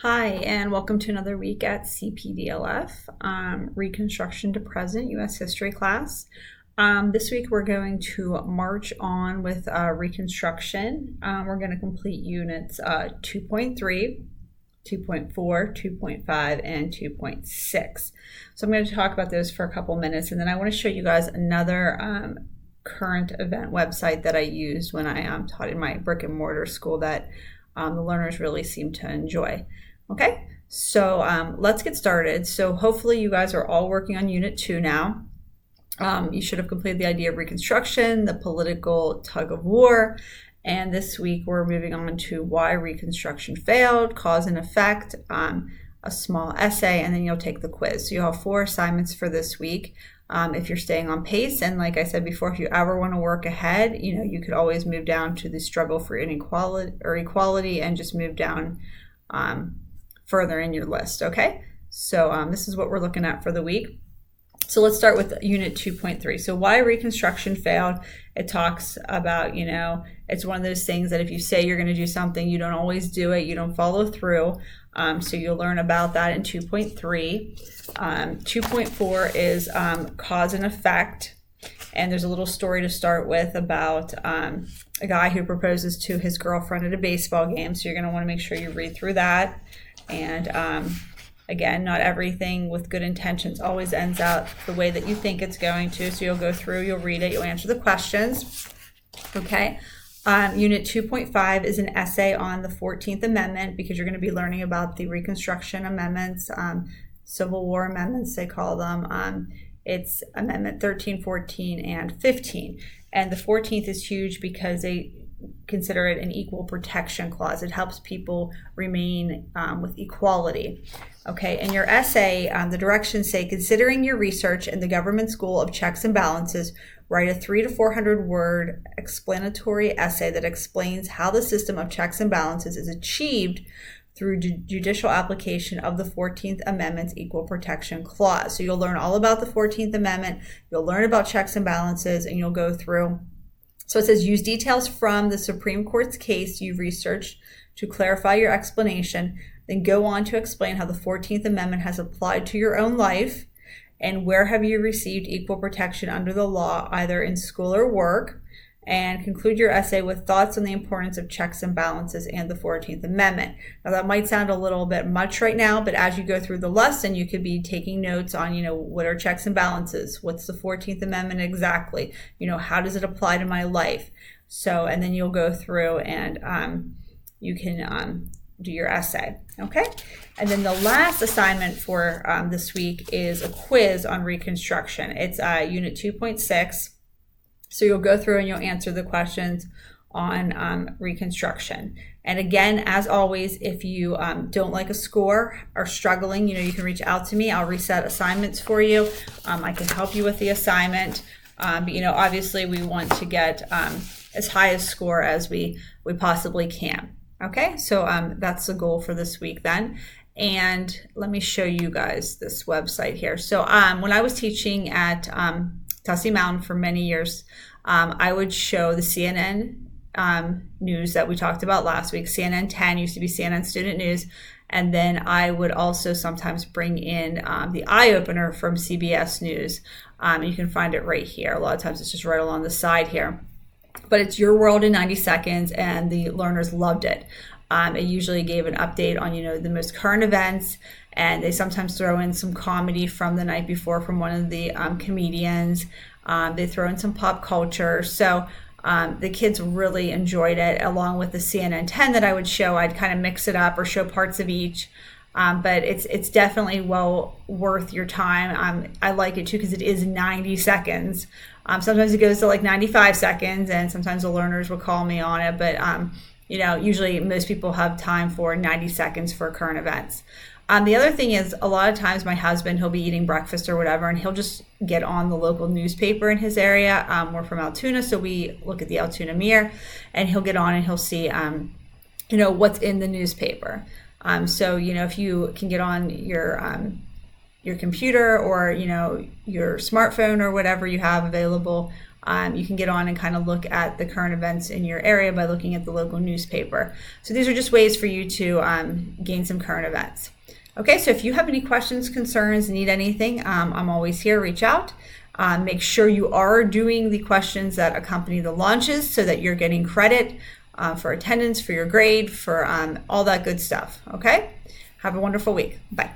Hi, and welcome to another week at CPDLF, Reconstruction to Present U.S. History class. This week we're going to march on with Reconstruction. We're going to complete units 2.3, 2.4, 2.5, and 2.6. So I'm going to talk about those for a couple minutes, and then I want to show you guys another current event website that I used when I taught in my brick and mortar school that the learners really seem to enjoy. Okay, so let's get started. So hopefully you guys are all working on Unit 2 now. You should have completed the idea of Reconstruction, the political tug of war, and this week we're moving on to why Reconstruction failed, cause and effect, a small essay, and then you'll take the quiz. So you'll have 4 assignments for this week. If you're staying on pace, and like I said before, if you ever want to work ahead, you could always move down to the struggle for inequality or equality and just move down further in your list. Okay, so this is what we're looking at for the week. So let's start with Unit 2.3. So why Reconstruction failed. It talks about, it's one of those things that if you say you're going to do something, you don't always do it, you don't follow through. So you'll learn about that in 2.3. 2.4 is cause and effect. And there's a little story to start with about a guy who proposes to his girlfriend at a baseball game. So you're going to want to make sure you read through that. And again, not everything with good intentions always ends out the way that you think it's going to. So you'll go through, you'll read it, you'll answer the questions. Okay. Unit 2.5 is an essay on the 14th Amendment, because you're going to be learning about the Reconstruction Amendments, Civil War Amendments, they call them. It's Amendment 13, 14, and 15. And the 14th is huge because they consider it an equal protection clause. It helps people remain with equality. Okay, in your essay, the directions say, considering your research in the government's goal of checks and balances, write a 300 to 400 word explanatory essay that explains how the system of checks and balances is achieved through judicial application of the 14th Amendment's Equal Protection Clause. So you'll learn all about the 14th Amendment, you'll learn about checks and balances, and you'll go through. So it says, use details from the Supreme Court's case you've researched to clarify your explanation, then go on to explain how the 14th Amendment has applied to your own life, and where have you received equal protection under the law, either in school or work, and conclude your essay with thoughts on the importance of checks and balances and the 14th Amendment. Now that might sound a little bit much right now, but as you go through the lesson, you could be taking notes on, what are checks and balances? What's the 14th Amendment exactly? How does it apply to my life? So, and then you'll go through and you can do your essay, okay? And then the last assignment for this week is a quiz on Reconstruction. It's Unit 2.6. So you'll go through and you'll answer the questions on Reconstruction. And again, as always, if you don't like a score or struggling, you can reach out to me. I'll reset assignments for you. I can help you with the assignment. But obviously we want to get as high a score as we possibly can. Okay, so that's the goal for this week then. And let me show you guys this website here. So when I was teaching at Tussey Mountain for many years, I would show the CNN news that we talked about last week. CNN 10 used to be CNN Student News. And then I would also sometimes bring in the eye opener from CBS News. You can find it right here. A lot of times it's just right along the side here. But it's Your World in 90 Seconds, and the learners loved it. It usually gave an update on, the most current events, and they sometimes throw in some comedy from the night before from one of the comedians. They throw in some pop culture. So the kids really enjoyed it, along with the CNN 10 that I would show. I'd kind of mix it up or show parts of each. But it's definitely well worth your time. I like it too because it is 90 seconds. Sometimes it goes to like 95 seconds, and sometimes the learners will call me on it. But usually most people have time for 90 seconds for current events. The other thing is, a lot of times my husband, he'll be eating breakfast or whatever, and he'll just get on the local newspaper in his area. We're from Altoona, so we look at the Altoona Mirror, and he'll get on and he'll see, what's in the newspaper. So, if you can get on your computer or, your smartphone or whatever you have available, you can get on and kind of look at the current events in your area by looking at the local newspaper. So these are just ways for you to gain some current events. Okay, so if you have any questions, concerns, need anything, I'm always here. Reach out. Make sure you are doing the questions that accompany the launches so that you're getting credit for attendance, for your grade, for all that good stuff. Okay, have a wonderful week. Bye.